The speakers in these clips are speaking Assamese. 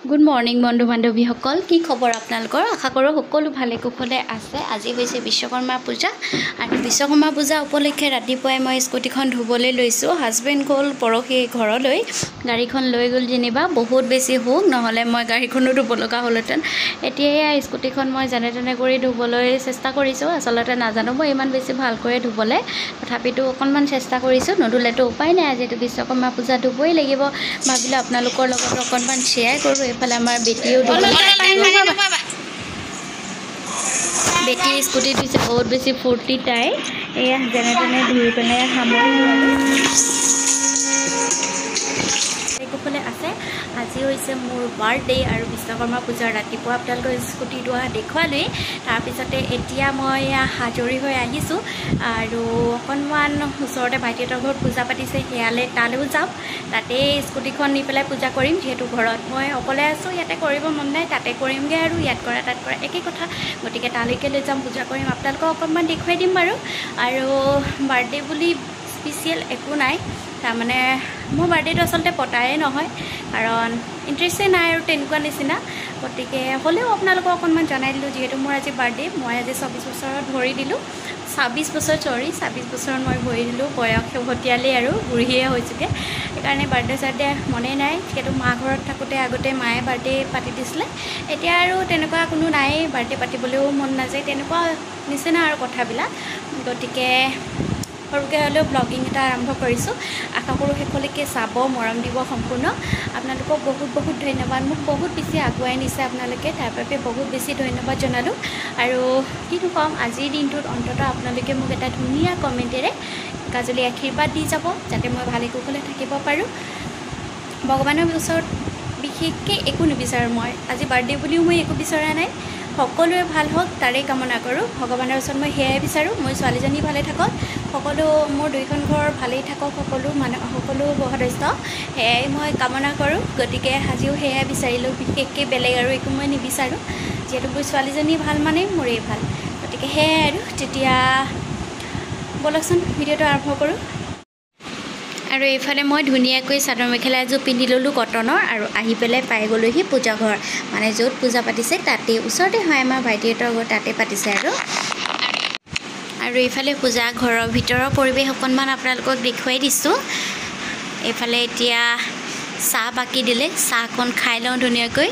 গুড মৰ্নিং বন্ধু বান্ধৱীসকল, কি খবৰ আপোনালোকৰ? আশা কৰোঁ সকলো ভালে কুশলে আছে। আজি হৈছে বিশ্বকৰ্মা পূজা আৰু বিশ্বকৰ্মা পূজা উপলক্ষে ৰাতিপুৱাই মই স্কুটিখন ধুবলৈ লৈছোঁ। হাজবেণ্ড গ'ল পৰহি ঘৰলৈ, গাড়ীখন লৈ গ'ল যেনিবা। বহুত বেছি হোক, নহ'লে মই গাড়ীখনো ধুব লগা হ'লহেঁতেন। এতিয়া স্কুটিখন মই যেনে তেনে কৰি ধুবলৈ চেষ্টা কৰিছোঁ। আচলতে নাজানো মই ইমান বেছি ভালকৈ ধুবলৈ, তথাপিতো অকণমান চেষ্টা কৰিছোঁ। নধুলেতো উপায় নাই, আজিতো বিশ্বকৰ্মা পূজা ধুবই লাগিব। ভাবিলোঁ আপোনালোকৰ লগত অকণমান শ্বেয়াৰ কৰোঁ। এইফালে আমাৰ বেটীয়েও বেটী স্কুটি ধুইছে, বহুত বেছি ফূৰ্তি তাই। এয়া যেনে তেনে ধুই পেলাই সামৰিলোঁ আৰু কুশলে আছে। আজি হৈছে মোৰ বাৰ্থডে আৰু বিশ্বকৰ্মা পূজাৰ ৰাতিপুৱা আপোনালোকৰ স্কুটি ধোৱা দেখুৱালেই। তাৰপিছতে এতিয়া মই সাজৰি হৈ আহিছোঁ আৰু অকণমান ওচৰতে ভাইটিহঁতৰ ঘৰত পূজা পাতিছে, তালৈও যাম। তাতেই স্কুটিখন নি পেলাই পূজা কৰিম। যিহেতু ঘৰত মই অকলে আছোঁ, ইয়াতে কৰিব মন নাই, তাতে কৰিমগৈ আৰু ইয়াত কৰা তাত কৰা একেই কথা। গতিকে তালৈকে লৈ যাম, পূজা কৰিম, আপোনালোকক অকণমান দেখুৱাই দিম বাৰু। আৰু বাৰ্থডে বুলি স্পেচিয়েল একো নাই, তাৰমানে মোৰ বাৰ্থডেটো আচলতে পতাই নহয়, কাৰণ ইণ্টাৰেষ্টেই নাই আৰু তেনেকুৱা নিচিনা। গতিকে হ'লেও আপোনালোকক অকণমান জনাই দিলোঁ, যিহেতু মোৰ আজি বাৰ্থডে। মই আজি 24 বছৰত ভৰি দিলোঁ, 26 বছৰত মই ভৰি দিলোঁ। বয়স উভতিয়ালেই আৰু বুঢ়ীয়ে হৈছোঁগৈ, সেইকাৰণে বাৰ্থডে মনেই নাই। যিহেতু মা ঘৰত থাকোঁতে আগতে মায়ে বাৰ্থডে পাতি দিছিলে, এতিয়া আৰু তেনেকুৱা কোনো নাই, বাৰ্থডে পাতিবলৈও মন নাযায়, তেনেকুৱা নিচিনা আৰু কথাবিলাক। গতিকে সৰুকৈ হ'লেও ব্লগিং এটা আৰম্ভ কৰিছোঁ। আশা কৰোঁ শেষলৈকে চাব, মৰম দিব সম্পূৰ্ণ। আপোনালোকক বহুত বহুত ধন্যবাদ। মোক বহুত বেছি আগুৱাই নিছে আপোনালোকে, তাৰ বাবে বহুত বেছি ধন্যবাদ জনালোঁ। আৰু কিনো ক'ম, আজিৰ দিনটোত অন্ততঃ আপোনালোকে মোক এটা ধুনীয়া কমেণ্টেৰে কাজলি আশীৰ্বাদ দি যাব, যাতে মই ভালে কুশলে থাকিব পাৰোঁ। ভগৱানৰ ওচৰত বিশেষকৈ একো নিবিচাৰোঁ মই। আজি বাৰ্থডে বুলিও মই একো বিচৰা নাই, সকলোৱে ভাল হওক তাৰেই কামনা কৰোঁ। ভগৱানৰ ওচৰত মই সেয়াই বিচাৰোঁ, মোৰ ছোৱালীজনী ভালে থাকক, সকলো মোৰ দুইখন ঘৰ ভালেই থাকক, সকলো সদস্য, সেয়াই মই কামনা কৰোঁ। গতিকে আজিও সেয়াই বিচাৰিলোঁ, বিশেষকৈ বেলেগ আৰু একো মই নিবিচাৰোঁ। যিহেতু মোৰ ছোৱালীজনী ভাল মানে মোৰেই ভাল, গতিকে সেয়াই আৰু। তেতিয়া ব'লকচোন ভিডিঅ'টো আৰম্ভ কৰোঁ। আৰু এইফালে মই ধুনীয়াকৈ চাদৰ মেখেলা এযোৰ পিন্ধি ল'লোঁ কটনৰ, আৰু আহি পেলাই পাই গ'লোহি পূজা ঘৰ, মানে য'ত পূজা পাতিছে তাতেই, ওচৰতে হয় আমাৰ ভাইটিহঁতৰ ঘৰ, তাতে পাতিছে আৰু এইফালে পূজা ঘৰৰ ভিতৰৰ পৰিৱেশ অকণমান আপোনালোকক দেখুৱাই দিছোঁ। এইফালে এতিয়া চাহ বাকি দিলে, চাহকণ খাই লওঁ ধুনীয়াকৈ।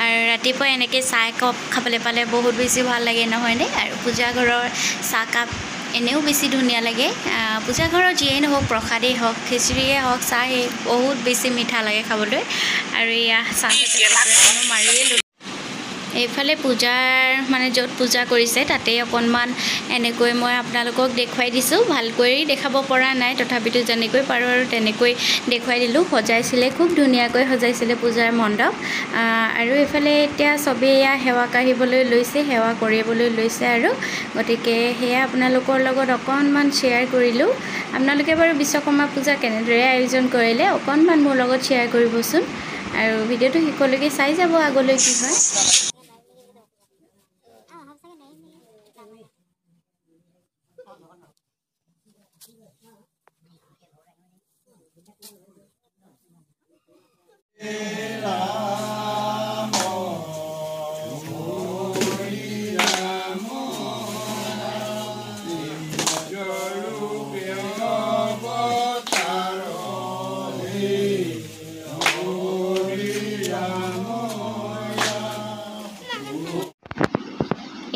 আৰু ৰাতিপুৱা এনেকৈ চাহ একাপ খাবলৈ পালে বহুত বেছি ভাল লাগে, নহয়নে? আৰু পূজা ঘৰৰ চাহকাপ এনেও বেছি ধুনীয়া লাগে। পূজা ঘৰৰ যিয়েই নহওক, প্ৰসাদেই হওক, খিচিৰিয়ে হওক, চাহেই বহুত বেছি মিঠা লাগে খাবলৈ। আৰু এয়া চাহ মাৰিয়ে ল'লোঁ। এইফালে পূজাৰ মানে য'ত পূজা কৰিছে তাতেই অকণমান এনেকৈ মই আপোনালোকক দেখুৱাই দিছোঁ। ভালকৈ দেখাব পৰা নাই, তথাপিতো যেনেকৈ পাৰোঁ আৰু তেনেকৈ দেখুৱাই দিলোঁ। সজাইছিলে, খুব ধুনীয়াকৈ সজাইছিলে পূজাৰ মণ্ডপ। আৰু এইফালে এতিয়া চবেই এয়া সেৱা কাঢ়িবলৈ লৈছে, সেৱা কৰিবলৈ লৈছে আৰু। গতিকে সেয়া আপোনালোকৰ লগত অকণমান শ্বেয়াৰ কৰিলোঁ। আপোনালোকে বাৰু বিশ্বকৰ্মা পূজা কেনেদৰে আয়োজন কৰিলে অকণমান মোৰ লগত শ্বেয়াৰ কৰিবচোন, আৰু ভিডিঅ'টো শেষলৈকে চাই যাব, আগলৈ কি হয়।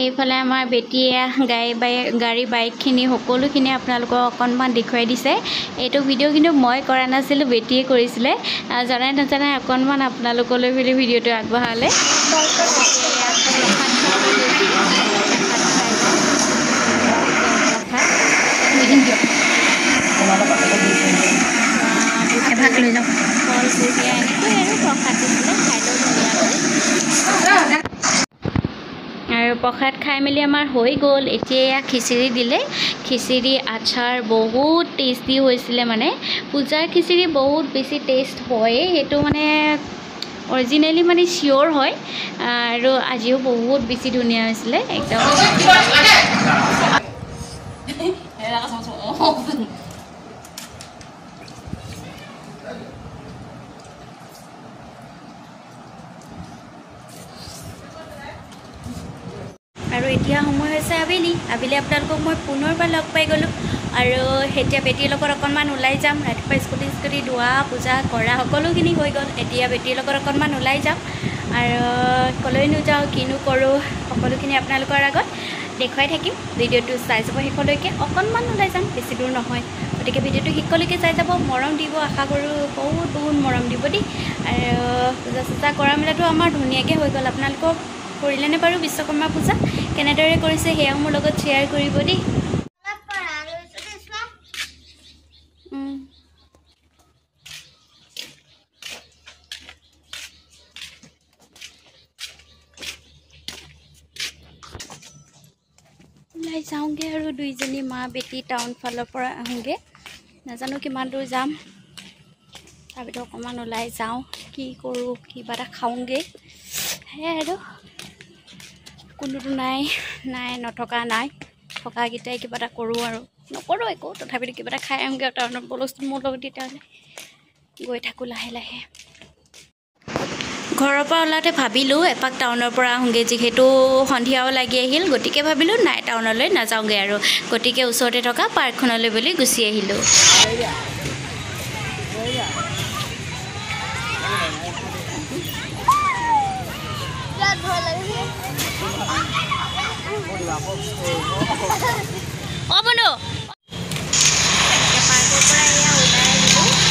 এইফালে আমাৰ বেটীয়ে গাড়ী বাইকখিনি সকলোখিনি আপোনালোকক অকণমান দেখুৱাই দিছে। এইটো ভিডিঅ' কিন্তু মই কৰা নাছিলোঁ, বেটীয়ে কৰিছিলে। জনাই নজনাই অকণমান আপোনালোকলৈ বুলি ভিডিঅ'টো আগবঢ়ালে। ভাগ লৈ যাওঁ, ফল বুঢ়িয়া এনেকৈ আৰু প্ৰসাদ দিছিলে, খাই লওঁ ধুনীয়াকৈ। আৰু প্ৰসাদ খাই মেলি আমাৰ হৈ গ'ল। এতিয়া খিচিৰি দিলে, খিচিৰি আচাৰ বহুত টেষ্টি হৈছিলে। মানে পূজাৰ খিচিৰি বহুত বেছি টেষ্ট হয়েই, সেইটো মানে অৰিজিনেলি মানে চিয়'ৰ হয়। আৰু আজিও বহুত বেছি ধুনীয়া হৈছিলে একদম। আৰু এতিয়া সময় হৈছে আবেলি আপোনালোকক মই পুনৰবাৰ লগ পাই গ'লোঁ আৰু এতিয়া বেটীৰ লগত অকণমান ওলাই যাম ৰাতিপুৱা স্কুটি ধোৱা পূজা কৰা সকলোখিনি হৈ গ'ল এতিয়া বেটীৰ লগত অকণমান ওলাই যাম আৰু কলৈনো যাওঁ কিনো কৰোঁ সকলোখিনি আপোনালোকৰ আগত দেখুৱাই থাকিম ভিডিঅ'টো চাই যাব শেষলৈকে অকণমান ওলাই যাম বেছি দূৰ নহয় গতিকে ভিডিঅ'টো শেষলৈকে চাই যাব মৰম দিব আশা কৰোঁ বহুত মৰম দিব দেই আৰু পূজা চূজা কৰা মেলাটো আমাৰ ধুনীয়াকৈ হৈ গ'ল আপোনালোকক কৰিলেনে বাৰু বিশ্বকৰ্মা পূজা কেনেদৰে কৰিছে সেয়াও মোৰ লগত শ্বেয়াৰ কৰিব দেই ওলাই যাওঁগৈ আৰু দুইজনী মা বেটী টাউন ফালৰ পৰা আহোঁগৈ নাজানো কিমান দূৰ যাম তাৰপিছত অকণমান ওলাই যাওঁ কি কৰোঁ কিবা এটা খাওঁগৈ সেয়াই আৰু কোনোতো নাই নথকা নাই থকাকেইটাই কিবা এটা কৰোঁ আৰু নকৰোঁ একো তথাপিতো কিবা এটা খাই আহোঁগৈ আৰু টাউনত বস্তু মোৰ লগত তেতিয়াহ'লে গৈ থাকোঁ লাহে লাহে ঘৰৰ পৰা ওলাওঁতে ভাবিলোঁ এপাক টাউনৰ পৰা আহোঁগৈ যিহেতু সন্ধিয়াও লাগি আহিল গতিকে ভাবিলোঁ নাই টাউনলৈ নাযাওঁগৈ আৰু গতিকে ওচৰতে থকা পাৰ্কখনলৈ বুলি গুচি আহিলোঁ পাৰ্কৰ পৰা এয়া ওলাই আহিলোঁ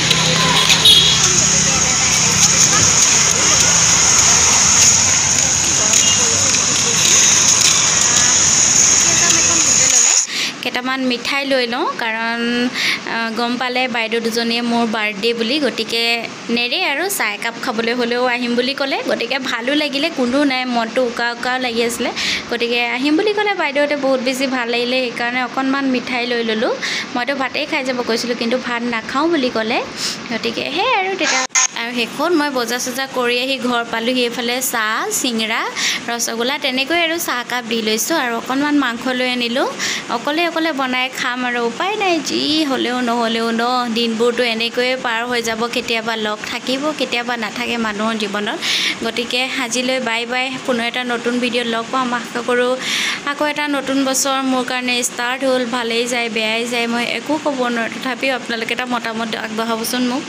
কেইটামান মিঠাই লৈ লওঁ কাৰণ গম পালে বাইদেউ দুজনীয়ে মোৰ বাৰ্থডে বুলি গতিকে নেৰে আৰু চাহ একাপ খাবলৈ হ'লেও আহিম বুলি ক'লে গতিকে ভালো লাগিলে কোনো নাই মনটো উকা লাগি আছিলে গতিকে আহিম বুলি ক'লে বাইদেউহঁতে বহুত বেছি ভাল লাগিলে সেইকাৰণে অকণমান মিঠাই লৈ ল'লোঁ মইতো ভাতেই খাই যাব কৈছিলোঁ কিন্তু ভাত নাখাওঁ বুলি ক'লে গতিকে সেই আৰু তেতিয়া আৰু শেষত মই বজাৰ চজাৰ কৰি আহি ঘৰ পালোঁহি এইফালে চাহ চিঙৰা ৰসগোল্লা তেনেকৈ আৰু চাহ একাপ দি লৈছোঁ আৰু অকণমান মাংস লৈ আনিলোঁ অকলে বনাই খাম আৰু উপায় নাই যি হ'লেও নহ'লেও দিনবোৰতো এনেকৈয়ে পাৰ হৈ যাব কেতিয়াবা লগ থাকিব কেতিয়াবা নাথাকে মানুহৰ জীৱনত গতিকে আজিলৈ বাই পুনৰ এটা নতুন ভিডিঅ'ত লগ পাম আশা কৰোঁ আকৌ এটা নতুন বছৰ মোৰ কাৰণে ষ্টাৰ্ট হ'ল ভালেই যায় বেয়াই যায় মই একো ক'ব নোৱাৰোঁ তথাপিও আপোনালোকে এটা মতামত আগবঢ়াবচোন মোক